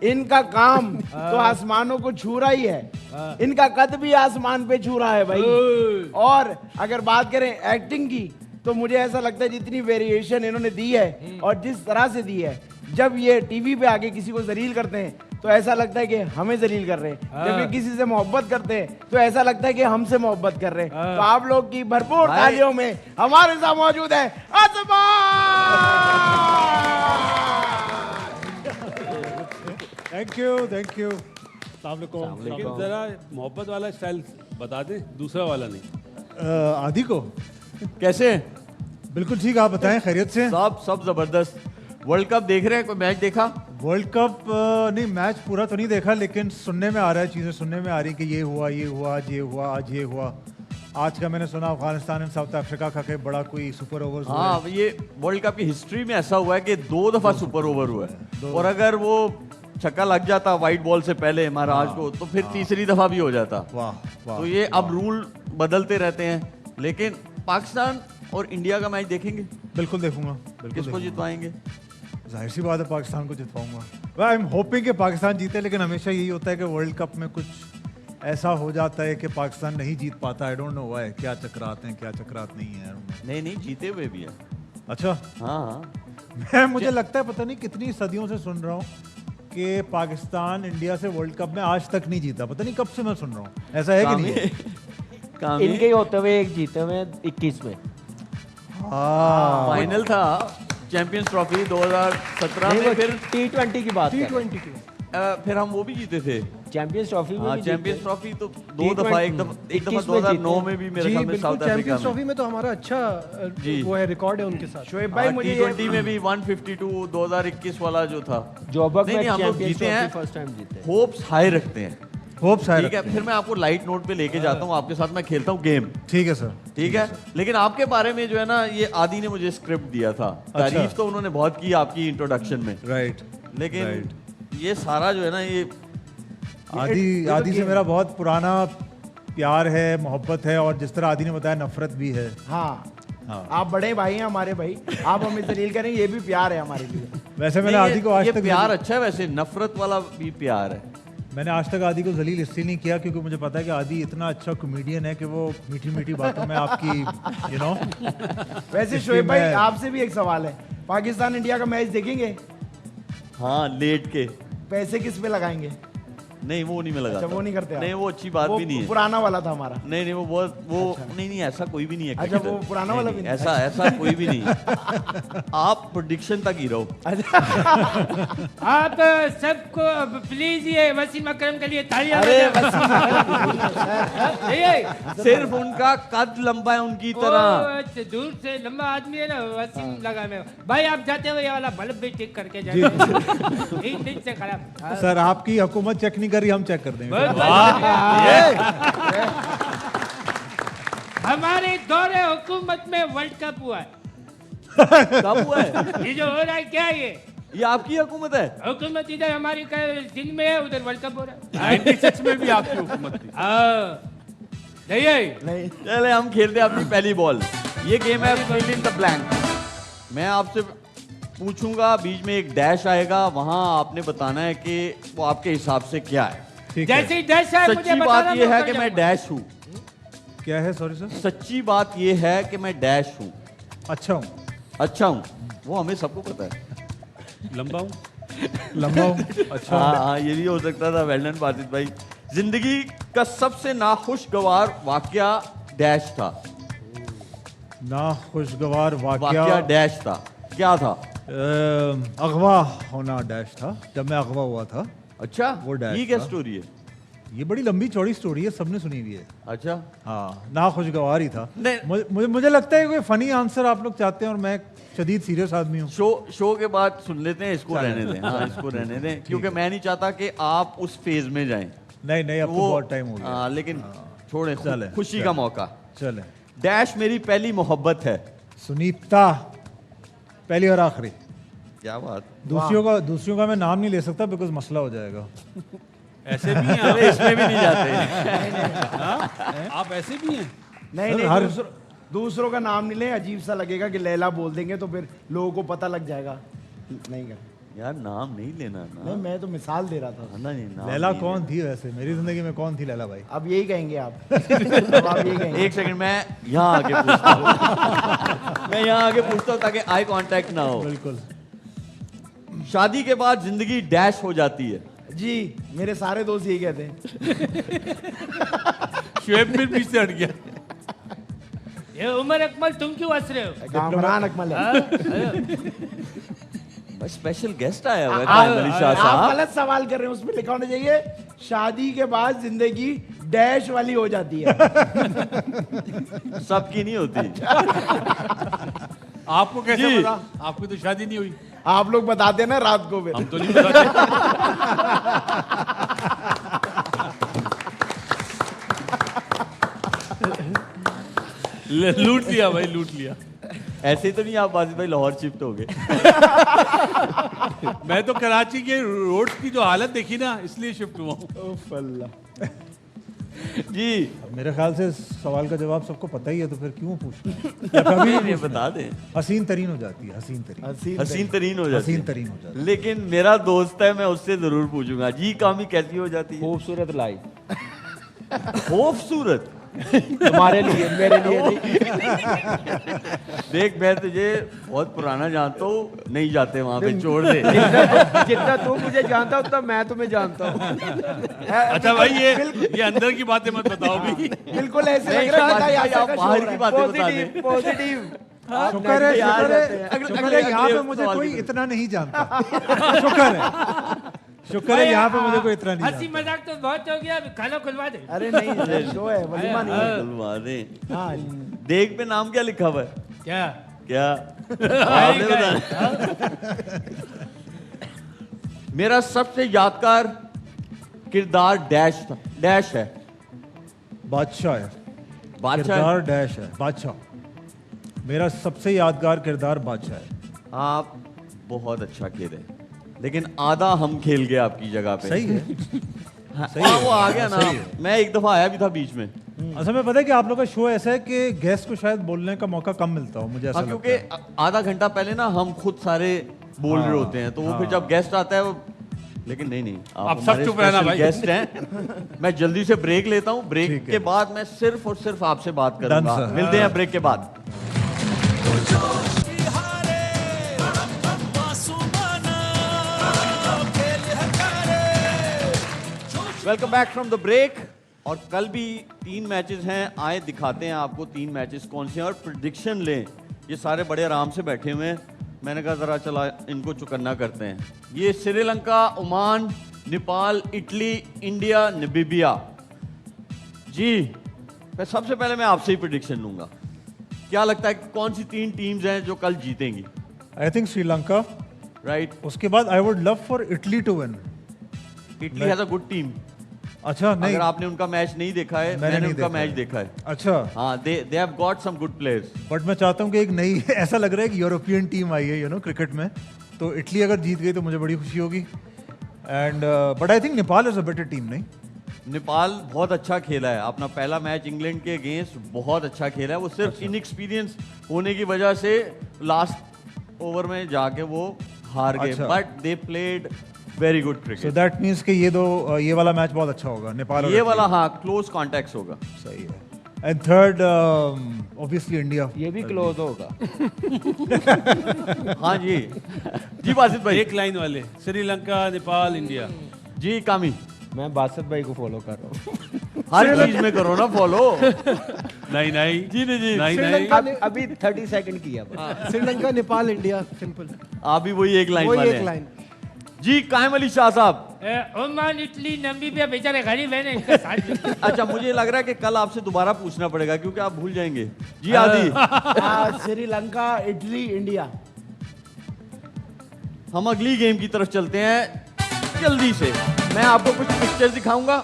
इनका काम तो आसमानों को छू रहा ही है। इनका कद भी आसमान पे छू रहा है भाई। और अगर बात करें एक्टिंग की, तो मुझे ऐसा लगता है जितनी वेरिएशन इन्होंने दी है और जिस तरह से दी है, जब ये टीवी पे आके किसी को जलील करते हैं तो ऐसा लगता है कि हमें जलील कर रहे हैं। जब ये किसी से मोहब्बत करते हैं तो ऐसा लगता है कि हमसे मोहब्बत कर रहे हैं। तो आप लोग की भरपूर भाई- तालियों में हमारे साथ मौजूद है आसमान। Thank you. लेकिन जरा मोहब्बत वाला स्टाइल बता दें, दूसरा वाला नहीं। आदि को कैसे? बिल्कुल ठीक, आप बताएं खैरियत से? सब जबरदस्त। वर्ल्ड कप देख रहे हैं? कोई मैच देखा? वर्ल्ड कप नहीं, मैच पूरा तो नहीं देखा, लेकिन सुनने में आ रहा है, चीज़ें सुनने में आ रही कि ये हुआ, आज ये हुआ, आज ये हुआ। आज का मैंने सुना अफगानिस्तान एंड साउथ अफ्रीका का के बड़ा कोई सुपर ओवर हुआ हाँ, है। ये वर्ल्ड कप की हिस्ट्री में ऐसा हुआ है कि 2 दफा सुपर ओवर हुआ है। और अगर वो छक्का लग जाता व्हाइट बॉल से पहले महाराज को, तो फिर तीसरी दफा भी हो जाता। वाह वाह। तो ये अब रूल बदलते रहते हैं। लेकिन पाकिस्तान और इंडिया का मैच देखेंगे? बिल्कुल देखूंगा, बिल्कुल किसको देखूंगा। जितवाएंगे? जाहिर सी बात है पाकिस्तान को जितवाऊंगा। आई एम होपिंग कि पाकिस्तान जीते, लेकिन हमेशा यही होता है कि वर्ल्ड कप में कुछ ऐसा हो जाता है कि पाकिस्तान नहीं जीत पाता। आई डोंट नो व्हाई, क्या चक्रात हैं, क्या चक्रात नहीं है। नहीं, जीते हुए भी है। अच्छा, हाँ, मुझे लगता है पता नहीं कितनी सदियों से सुन रहा हूँ कि पाकिस्तान इंडिया से वर्ल्ड कप में आज तक नहीं जीता। पता नहीं कब से मैं सुन रहा हूँ, ऐसा है कि नहीं है? कामी इनके ही होते हुए एक जीते हुए 21 में। हाँ, फाइनल था चैंपियंस ट्रॉफी 2017 नहीं, में। वो फिर T20 की बात कर रहे हैं। T20 की फिर हम वो भी जीते थे। चैंपियंस ट्रॉफी में हाँ, भी चैंपियंस जीते। ट्रॉफी तो 2 दफा, एक दफा 21 में 2009 जीते। में भी मेरे जी ख्याल में बिल्कुल, साउथ अफ्रीका चैंपियंस ट्रॉफी में। में तो हमारा अच्छा जी। वो है, रिकॉर्ड है उनके साथ। शोएब भाई, मुझे ये- T20 में भी 152 2021 वाला जो था। जोबक नहीं, में नहीं, हम लोग चैंपियंस जीते हैं। ट्रॉफी फर्स्ट टाइम जीते। होप्स हाई रखते हैं। होप शायद। ठीक है, फिर मैं आपको लाइट नोट पे लेके जाता हूँ, आपके साथ मैं खेलता हूँ गेम। ठीक है सर। ठीक है, लेकिन आपके बारे में जो है ना, ये आदि ने मुझे स्क्रिप्ट दिया था। तारीफ तो उन्होंने बहुत की आपकी इंट्रोडक्शन में, राइट। लेकिन ये सारा जो है ना, ये आदि से मेरा बहुत पुराना प्यार है, मोहब्बत है और जिस तरह आदि ने बताया नफरत भी है। हाँ हाँ। आप बड़े भाई हैं हमारे भाई, आप हमें दलील करें, ये भी प्यार है हमारे लिए। वैसे मैंने नहीं, आदि को आज ये तक प्यार अच्छा है, वैसे नफरत वाला भी प्यार है। मैंने आज तक आदि को जलील इसलिए नहीं किया क्योंकि मुझे पता है कि आदि इतना अच्छा कॉमेडियन है कि वो मीठी मीठी बातों में आपकी वैसे शोएब भाई आपसे भी एक सवाल है, पाकिस्तान इंडिया का मैच देखेंगे? हाँ, लेट के। पैसे किस पे लगाएंगे? नहीं, वो नहीं मैं लगाता। अच्छा, वो नहीं करते आप? नहीं, वो अच्छी बात भी नहीं है। पुराना वाला था हमारा। नहीं नहीं, वो नहीं, ऐसा कोई भी नहीं है। अच्छा, वो पुराना वाला भी नहीं? ऐसा कोई भी नहीं है। आप प्रेडिक्शन तक ही रहो। आप सबको प्लीज ये वसीम अकरम के लिए तालियां अरे बजाएं। सिर्फ उनका कद लंबा है उनकी तरह। अच्छा, दूर से लंबा आदमी है ना वसीम लगा में। भाई आप जाते हुए ये वाला बल्ब भी ठीक करके जाइए। एक दिन से खराब। सर आपकी हुकूमत चेक नहीं कर रही, हम चेक कर देंगे। हमारे दौरे हुकूमत में वर्ल्ड कप हुआ है। कब हुआ है? ये जो हो रहा है क्या है ये आपकी हुकूमत है? हुकूमत इधर हमारी दिन में है, उधर वर्ल्ड कप हो रहा है। 96 में भी आपकी हुकूमत थी। नहीं चले हम खेलते हैं अपनी पहली बॉल। ये गेम है फिल इन द ब्लैंक। मैं आपसे पूछूंगा, बीच में एक डैश आएगा, वहां आपने बताना है कि वो आपके हिसाब से क्या है। जैसे ही डैश है मुझे सच्ची बात ये है कि मैं डैश हूँ। क्या है? Sorry sir. सच्ची बात ये है कि मैं डैश हूँ। अच्छा हूँ। अच्छा हूँ, वो हमें सबको पता है। लंबा हूँ। लंबा हूँ। अच्छा। हाँ, ये भी हो सकता था। वेल डन बासित भाई। जिंदगी का सबसे नाखुशगवार वाकया डैश था। नाखुशगवार वाकया वाकया डैश था, क्या था? अगवा होना डैश था, जब मैं अगवा हुआ था। अच्छा, वो डैश ये क्या था। स्टोरी है? ये बड़ी लंबी चौड़ी स्टोरी है, सबने सुनी हुई है। अच्छा, हाँ, नाखुशगवार ही था। नहीं। मुझे लगता है कोई फनी आंसर आप लोग चाहते हैं और मैं शदीद सीरियस आदमी हूँ। शो के बाद सुन लेते हैं, इसको रहने दें। हाँ, इसको रहने दें, क्योंकि मैं नहीं चाहता कि आप उस फेज में जाएं। नहीं, अब तो बहुत टाइम हो गया। हाँ, लेकिन छोड़ें, खुशी का मौका। चले। डैश मेरी पहली मोहब्बत है। सुनीता, पहली और आखिरी। क्या बात। दूसरियों का मैं नाम नहीं ले सकता बिकॉज मसला हो जाएगा। ऐसे भी हैं अरे इसमें भी नहीं जाते। आप ऐसे भी हैं? नहीं, दूसरों का नाम नहीं ले, अजीब सा लगेगा कि लैला बोल देंगे तो फिर लोगों को पता लग जाएगा। नहीं कर यार, नाम नहीं लेना ना। नहीं, मैं तो मिसाल दे रहा था। नहीं, लैला कौन थी वैसे? मेरी जिंदगी में कौन थी लैला भाई? अब यही कहेंगे आप। अब आप यही कहेंगे। एक सेकंड, मैं यहाँ आके पूछता हूँ। मैं यहाँ आके पूछता हूँ ताकि आई कांटेक्ट ना हो। बिल्कुल। शादी के बाद जिंदगी डैश हो जाती है। जी, मेरे सारे दोस्त यही कहते हैं। शुएब फिर पीछे हट गया। ये उमर अकमल तुम क्यों हंस रहे हो? कामरान अकमल है। स्पेशल गेस्ट आया हुआ है कामली शाह आप साहब। गलत सवाल कर रहे हैं, उसमें लिखा होना चाहिए शादी के बाद जिंदगी डैश वाली हो जाती है। सबकी नहीं होती। आपको कैसे पता? आपकी तो शादी नहीं हुई। आप लोग बताते ना रात को फिर। हम तो नहीं बताते। लूट लिया भाई, लूट लिया। ऐसे ही तो नहीं आप बाजिद भाई लाहौर शिफ्ट हो गए? मैं तो कराची के रोड की जो हालत देखी ना, इसलिए शिफ्ट हुआ हूँ। जी, मेरे ख्याल से सवाल का जवाब सबको पता ही है, तो फिर क्यों पूछना है? कभी नहीं बता दें। हसीन तरीन हो जाती है। हसीन तरीन हो जाती है। लेकिन मेरा दोस्त है, मैं उससे जरूर पूछूंगा। जी, कामी कैसी हो जाती है? खूबसूरत लाइफ। खूबसूरत तुम्हारे लिए, मेरे लिए नहीं। देख, मैं तुझे बहुत पुराना जानता हूँ, नहीं जाते वहां पे, छोड़ दे। जितना तू मुझे जानता है उतना मैं तुम्हें जानता हूँ। अच्छा भाई, ये अंदर की बातें मत बताओ भी। बिल्कुल ऐसे लग रहा है आप बाहर की बातें बता दें। पॉजिटिव। शुक्र है यहाँ पे मुझे कोई इतना नहीं जानता। शुक्र है यहाँ पे मुझे कोई इतना नहीं हंसी मजाक तो बहुत हो गया, खाना खुलवा दे। अरे नहीं, शो है, वलीमा नहीं है। खुलवा दे। हाँ, देख पे नाम क्या लिखा हुआ है? क्या आपने बताया। मेरा सबसे यादगार किरदार डैश है। बादशाह है। बादशाह डैश है। बादशाह। मेरा सबसे यादगार किरदार बादशाह है। आप बहुत अच्छा खेले, लेकिन आधा हम खेल गए आपकी जगह पे। सही है। हाँ, वो आ गया ना। मैं एक दफा आया भी था बीच में। असल में पता है कि आप लोग का शो ऐसा है कि गेस्ट को शायद बोलने का मौका कम मिलता हो, मुझे ऐसा हाँ, लगता क्योंकि है। आधा घंटा पहले ना हम खुद सारे बोल रहे होते हैं, तो वो फिर जब गेस्ट आता है वो, लेकिन नहीं आप सब चुप रहना भाई। गेस्ट हैं। मैं जल्दी से ब्रेक लेता हूँ, ब्रेक ठीक है। के बाद मैं सिर्फ और सिर्फ आपसे बात Done, करूंगा। sir. मिलते हैं ब्रेक के बाद। Welcome back from the break. और कल भी 3 मैचेस हैं, आए दिखाते हैं आपको 3 मैचेस कौन से हैं और प्रिडिक्शन लें। ये सारे बड़े आराम से बैठे हुए हैं, मैंने कहा ज़रा चला इनको चुकन्ना करते हैं। ये Sri Lanka, Oman, Nepal, Italy, India, Namibia. जी सबसे पहले मैं आपसे ही प्रिडिक्शन लूंगा। क्या लगता है कौन सी 3 टीम्स हैं जो कल जीतेंगी? I think Sri Lanka, right. उसके बाद I would love for Italy to win. Italy has a good team. अच्छा, नहीं अगर आपने उनका मैच नहीं देखा है, मैंने नहीं उनका देखा मैच है। देखा है। अच्छा, हाँ, they have got some good players. But मैं चाहता हूँ कि एक नई ऐसा लग रहा है कि यूरोपियन टीम आई है क्रिकेट में, तो इटली अगर जीत गई तो मुझे बड़ी खुशी होगी। And but I think Nepal is a better team. नहीं, नेपाल बहुत अच्छा खेला है, अपना पहला मैच इंग्लैंड के अगेंस्ट बहुत अच्छा खेला है। वो सिर्फ इनएक्सपीरियंस होने की वजह से लास्ट ओवर में जाके वो हार गए, अच्छा। But they played very good so cricket. That means कि ये वाला मैच बहुत अच्छा होगा, नेपाल और ये इटली। वाला हाँ क्लोज कॉन्टेक्ट होगा। सही है। And third obviously India. ये भी क्लोज होगा। हाँ जी। जी बासित भाई। एक लाइन वाले, श्रीलंका, नेपाल, इंडिया। जी कामी। मैं बासित भाई को फॉलो कर रहा हूँ। हर चीज में करो ना फॉलो। नहीं नहीं जी नहीं। नहीं श्रीलंका नहीं। अभी 30 सेकंड किया बस। Sri Lanka, Nepal, India, simple. आप भी वही एक लाइन वही वाले एक हैं। लाइन। जी कायम अली शाह साहब। ओमान, इटली, नामीबिया बेचारे गरीब है ना, इनका साथ। अच्छा, मुझे लग रहा है कि कल आपसे दोबारा पूछना पड़ेगा क्योंकि आप भूल जाएंगे। जी आदि। Sri Lanka, Italy, India. हम अगली गेम की तरफ चलते हैं जल्दी से। मैं आपको कुछ पिक्चर्स दिखाऊंगा,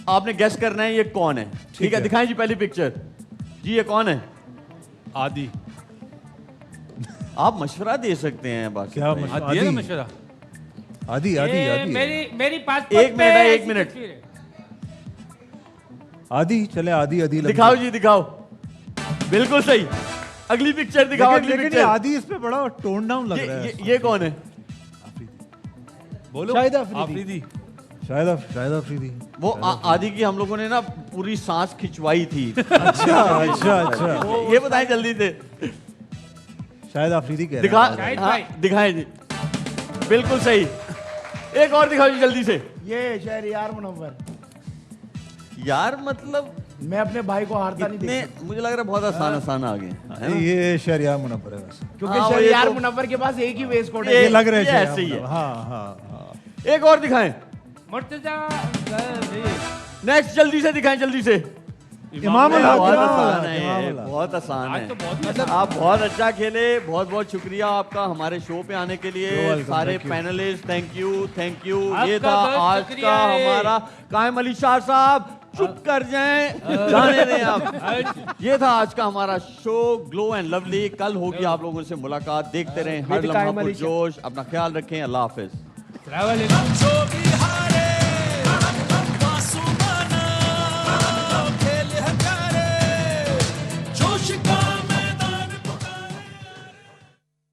आपने गेस करना है ये कौन है। ठीक है, दिखाएं जी पहली पिक्चर। जी ये कौन है? आदि। आप मशवरा दे सकते हैं बस। क्या आदि है ना मशवरा? आदि आदि आदि मेरी पासपोर्ट एक मिनट है, एक मिनट। आदि चले, आदि आदि लग दिखाओ जाए। जी दिखाओ। बिल्कुल सही। अगली पिक्चर दिखाओ। लेकिन अगली लेकिन ये पिक्चर। आदि इस पे बड़ा टोन डाउन लग रहा है। ये कौन है? बोलो। शाहिद अफरीदी। अफरीदी। शायद अफरीदी। वो आदि की हम लोगों ने ना पूरी सांस खिंचवाई थी। अच्छा अच्छा अच्छा, ये बताएं जल्दी से। शायद अफरीदी कह दिखा, रहे हैं। हाँ, दिखाएं जी। बिल्कुल सही। एक और दिखाओ जी जल्दी से। ये शहरियार मुनव्वर। यार मतलब मैं अपने भाई को हारता नहीं इतने, देखता, मुझे लग रहा है बहुत आसान आ गए है ना? ये शहरियार मुनव्वर है वैसे। क्योंकि हाँ, वो ये शहरियार तो- मुनव्वर के पास एक ही वेस कोड ये- है। ये लग रहा है ये शहरियार ऐसे ही है। मुनव्वर। हाँ हाँ। एक और दिखाएं। मुर्तजा नेक्स्ट जल्दी से दिखाएं, जल्दी से। इमाम बहुत उल-हक। आसान है इमाम ये, उल-हक। बहुत आसान आज है। तो बहुत आप बहुत अच्छा खेले, बहुत बहुत शुक्रिया आपका हमारे शो पे आने के लिए। You're welcome, सारे thank you. Panelist thank you. आपका ये था बहुत आज शुक्रिया का है। हमारा कायम अली शाह साहब। चुप कर जाएं, जाने दें आप। ये था आज का हमारा शो ग्लो एंड लवली। कल होगी आप लोगों से मुलाकात। देखते रहें हर With लम्हा कायम अली शाह। पुरजोश। अपना ख्याल रखें। अल्लाह हाफिज। अस्सलाम वालेकुम।